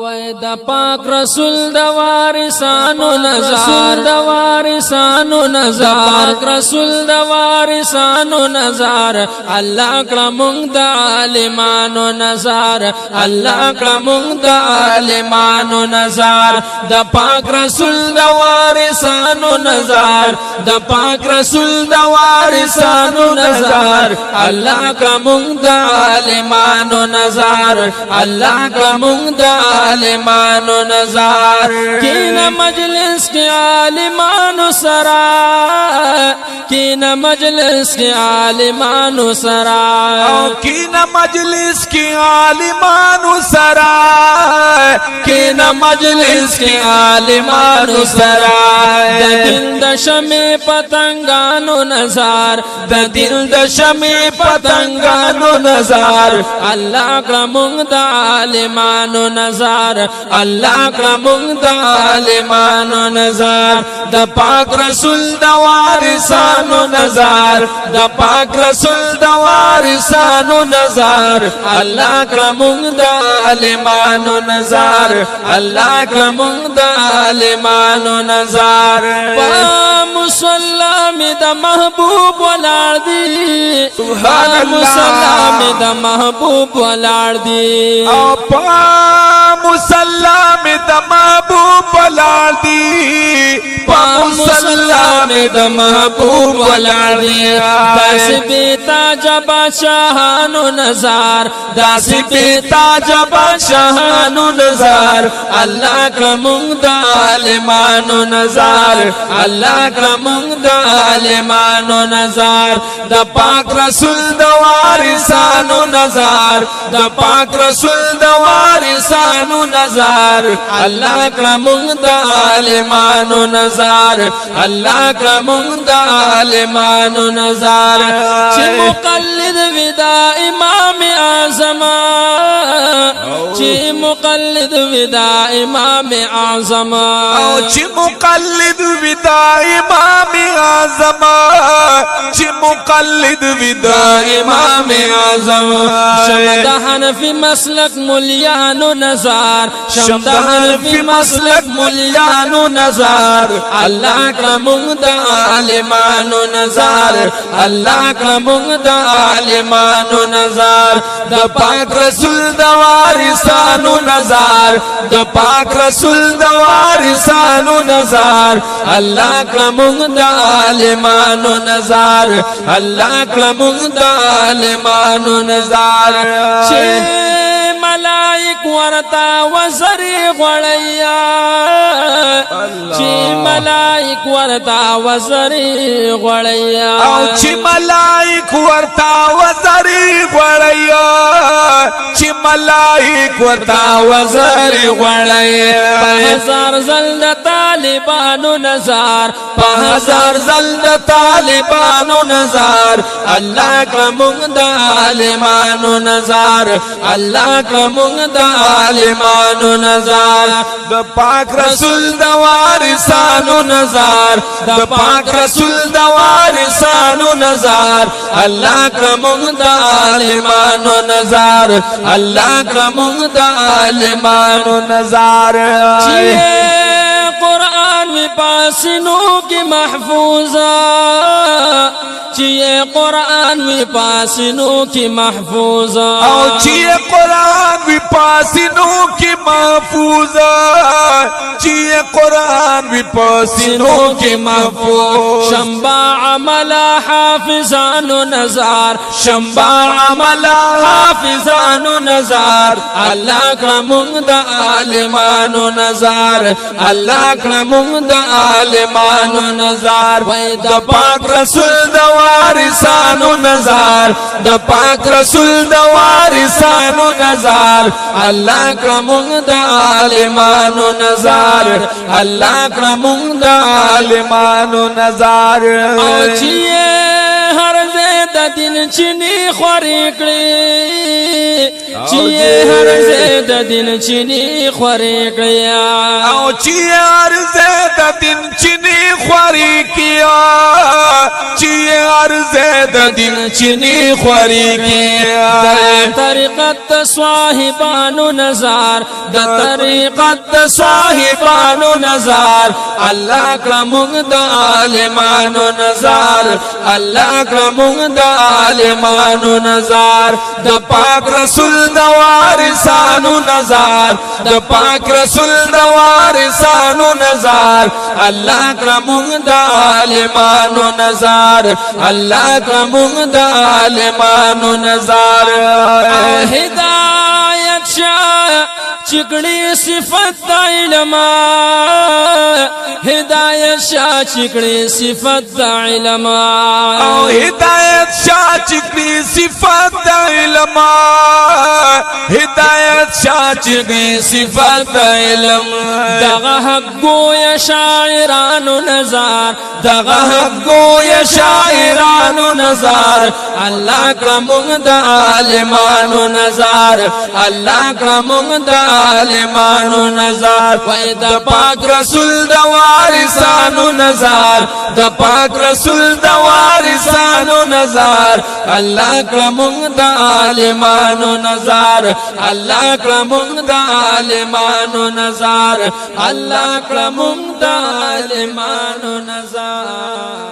وای د پاک رسول د وارثانو نظر د وارثانو نظر پاک رسول د وارثانو نظر الله کرمون د عالمانو نظر الله کرمون د عالمانو نظر د پاک رسول د وارثانو نظر د پاک رسول د وارثانو نظر الله کرمون د عالمانو نظر الله کرمون د عالمانو نظر کینا مجلس کے عالمانو سرا کینا مجلس کے عالمانو سرا کینا مجلس کے عالمانو سرا کینا مجلس کے عالمانو سرا د دل د شمع پتنګانو نظر د دل د شمع پتنګانو نظر الله کرمون د عالمانو نظر الله کرمون د عالمانو نظر د پاک رسول د وارثانو نظر د پاک رسول د وارثانو نظر الله کرمون د عالمانو نظر الله کرمون د عالمانو نظر مصلا می د محبوب ولار دی سبحان الله مصلا می د محبوب ولار دی او پا مصلا می د محبوب ولار دی پا مصلا می د محبوب ولار دی داس بیتا جب شاہانو نظر داس بیتا جب شاہانو نظر الله کرمون د عالمانو نظر الله کرمون د عالمانو نظر د پاک رسول د وارثانو نظر د پاک رسول د وارثانو نظر الله کرمون د عالمانو نظر الله کرمون د عالمانو نظر چې مقلد ودا امام اعظم چې مقلد ودا امام اعظم او چې مقلد ودا امام اعظم چې مقلد ودا امام اعظم شمد حنفی مسلک مولیانو نظر شمد حنفی مسلک مولیانو نظر الله کرمون د عالمانو نظر الله کرمون د عالمانو نظر د پاک رسول د وارثانو نظر د پاک رسول د وارثانو نظر الله کرمون د عالمانو نظر الله کرمون د عالمانو نظر چې ملائک ورتا وزری غړیا چې ملائک ورتا وزری غړیا او چې ملائک ورتا وزری غړیا چې ملائک ورتا وزری غړیا هزار زل طالبانو نظر هزار زل طالبانو نظر الله کرمون د عالمانو نظر الله کرمون د عالمانو نظر د پاک رسول د وارثانو نظر د پاک رسول د وارثانو نظر الله کرمون د عالمانو نظر الله کرمون د عالمانو نظر قرآن میں پاسنوں کی محفوظہ چیئے قرآن میں پاسنوں کی محفوظہ او چیئے قرآن میں پاسنوں کی محفوظہ چیئے قرآن میں پاسنوں کی محفوظ شمبا عملہ حافظان و نظار شمبا عملہ حافظان و نظار اللہ کرمون د عالمان و نظار اللہ کرمون د عالمان و نظار د پاک رسول د وارثان و نظار د پاک رسول د وارثان و نظار اللہ کرمون د عالمان و نظار اللہ کرمون د عالمان و نظار او چیئے ہر زید دن چنی خوری کړي چی هر زید دین چینی خوری کیا او چی عرض د دین چینی خوری کیا چی عرض د دین چینی خوری کیا طریقت صاحبانو نظر د طریقت صاحبانو نظر الله کرمون د عالمانو نظر الله کرمون د عالمانو نظر د پاک رسول د وارثانو نظر د پاک رسول د وارثانو نظر الله کرمون د عالمانو نظر الله کرمون د عالمانو نظر هدایت شاه چکڑی صفت دا علم هدایت شاه چکڑی صفت دا علم او هدایت شاه چکڑی صفت دا علم هدایت شاه چکڑی صفت دا علم دغه حق گویا شاعرانو نظر دغه حق گویا شاعرانو نظر الله کرمون د عالمانو نظر الله کرمون د عالمانو نظر وای د پاک رسول د وارثانو نظر د پاک رسول د وارثانو نظر الله کرمون د عالمانو نظر الله کرمون د عالمانو نظر الله کرمون د عالمانو نظر